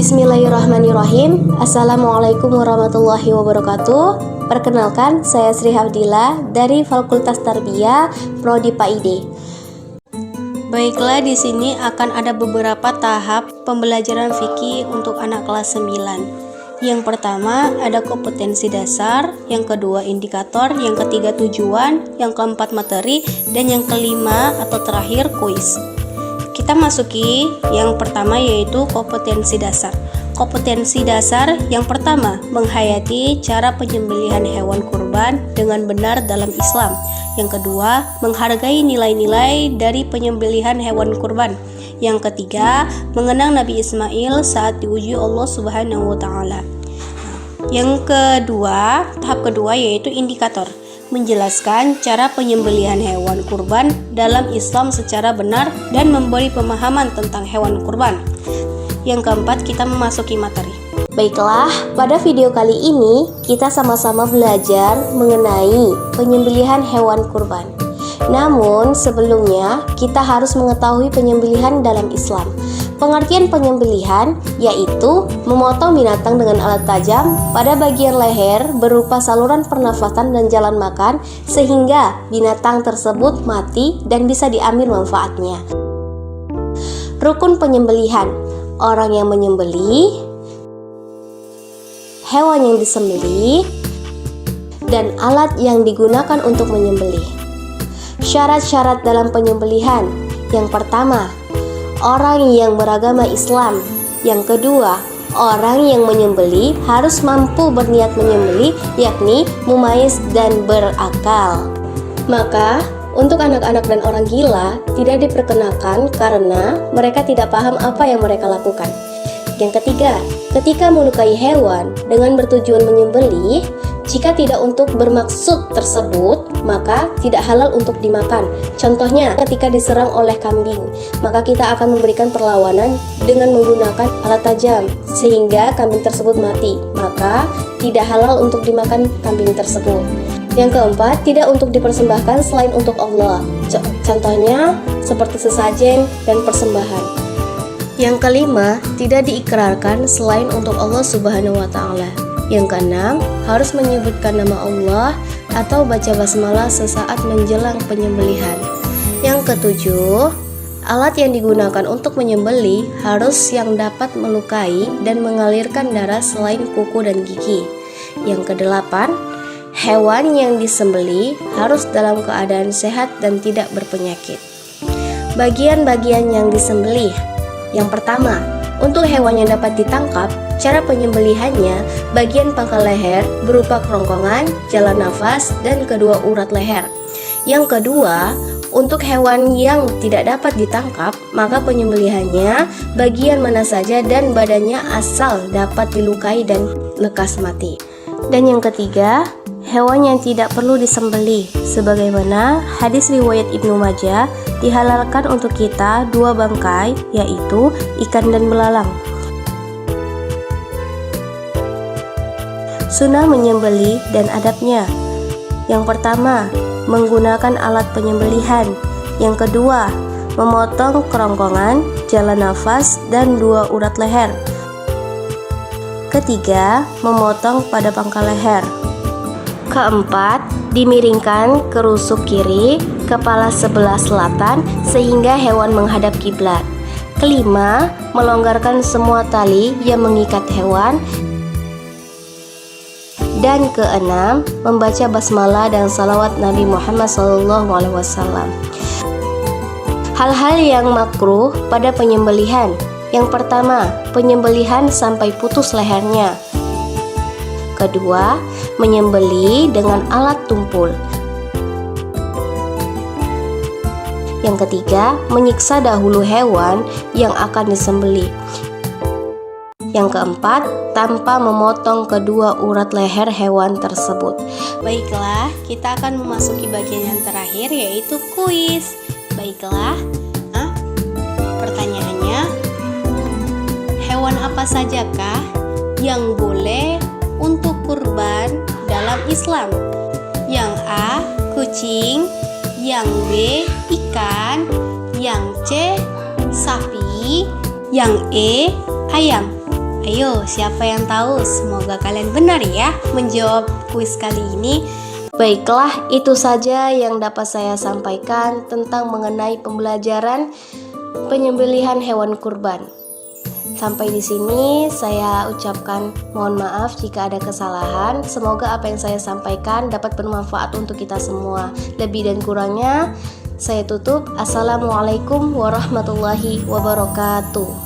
Bismillahirrahmanirrahim. Assalamualaikum warahmatullahi wabarakatuh. Perkenalkan, saya Sri Hafdila dari Fakultas Tarbiyah Prodi PAID. Baiklah, di sini akan ada beberapa tahap pembelajaran fikih untuk anak kelas 9. Yang pertama ada kompetensi dasar, yang kedua indikator, yang ketiga tujuan, yang keempat materi, dan yang kelima atau terakhir kuis. Kita masuki yang pertama, yaitu kompetensi dasar. Kompetensi dasar yang pertama, menghayati cara penyembelihan hewan kurban dengan benar dalam Islam. Yang kedua, menghargai nilai-nilai dari penyembelihan hewan kurban. Yang ketiga, mengenang Nabi Ismail saat diuji Allah Subhanahu wa Ta'ala. Yang kedua, tahap kedua yaitu indikator, menjelaskan cara penyembelihan hewan kurban dalam Islam secara benar dan memberi pemahaman tentang hewan kurban. Yang keempat, kita memasuki materi. Baiklah, pada video kali ini kita sama-sama belajar mengenai penyembelihan hewan kurban. Namun sebelumnya kita harus mengetahui penyembelihan dalam Islam. Pengertian penyembelihan yaitu memotong binatang dengan alat tajam pada bagian leher berupa saluran pernafasan dan jalan makan sehingga binatang tersebut mati dan bisa diambil manfaatnya. Rukun penyembelihan: orang yang menyembelih, hewan yang disembelih, dan alat yang digunakan untuk menyembelih. Syarat-syarat dalam penyembelihan: yang pertama, orang yang beragama Islam. Yang kedua, orang yang menyembelih harus mampu berniat menyembelih, yakni mumayyiz dan berakal. Maka untuk anak-anak dan orang gila tidak diperkenalkan karena mereka tidak paham apa yang mereka lakukan. Yang ketiga, ketika melukai hewan dengan bertujuan menyembelih, jika tidak untuk bermaksud tersebut, maka tidak halal untuk dimakan. Contohnya, ketika diserang oleh kambing, maka kita akan memberikan perlawanan dengan menggunakan alat tajam sehingga kambing tersebut mati, maka tidak halal untuk dimakan kambing tersebut. Yang keempat, tidak untuk dipersembahkan selain untuk Allah. Contohnya seperti sesajen dan persembahan. Yang kelima, tidak diikrarkan selain untuk Allah Subhanahu wa Ta'ala. Yang keenam, harus menyebutkan nama Allah atau baca basmalah sesaat menjelang penyembelihan. Yang ketujuh, alat yang digunakan untuk menyembelih harus yang dapat melukai dan mengalirkan darah selain kuku dan gigi. Yang kedelapan, hewan yang disembelih harus dalam keadaan sehat dan tidak berpenyakit. Bagian-bagian yang disembelih: yang pertama, untuk hewan yang dapat ditangkap, cara penyembelihannya bagian pangkal leher berupa kerongkongan, jalan nafas, dan kedua urat leher. Yang kedua, untuk hewan yang tidak dapat ditangkap, maka penyembelihannya bagian mana saja dan badannya asal dapat dilukai dan lekas mati. Dan yang ketiga, hewan yang tidak perlu disembelih, sebagaimana hadis riwayat Ibnu Majah, dihalalkan untuk kita dua bangkai, yaitu ikan dan belalang. Sunnah menyembelih dan adabnya: yang pertama, menggunakan alat penyembelihan. Yang kedua, memotong kerongkongan, jalan nafas, dan dua urat leher. Ketiga, memotong pada pangkal leher. Keempat, dimiringkan ke rusuk kiri, kepala sebelah selatan sehingga hewan menghadap kiblat. Kelima, melonggarkan semua tali yang mengikat hewan. Dan keenam, membaca basmalah dan salawat Nabi Muhammad SAW. Hal-hal yang makruh pada penyembelihan: yang pertama, penyembelihan sampai putus lehernya. Kedua, menyembelih dengan alat tumpul. Yang ketiga, menyiksa dahulu hewan yang akan disembelih. Yang keempat, tanpa memotong kedua urat leher hewan tersebut. Baiklah, kita akan memasuki bagian yang terakhir, yaitu kuis. Baiklah, pertanyaannya, hewan apa sajakah yang boleh untuk kurban dalam Islam? Yang A, kucing. Yang B, ikan. Yang C, sapi. Yang E, ayam. Ayo, siapa yang tahu? Semoga kalian benar ya menjawab kuis kali ini. Baiklah, itu saja yang dapat saya sampaikan tentang mengenai pembelajaran penyembelihan hewan kurban. Sampai di sini saya ucapkan mohon maaf jika ada kesalahan. Semoga apa yang saya sampaikan dapat bermanfaat untuk kita semua. Lebih dan kurangnya saya tutup. Assalamualaikum warahmatullahi wabarakatuh.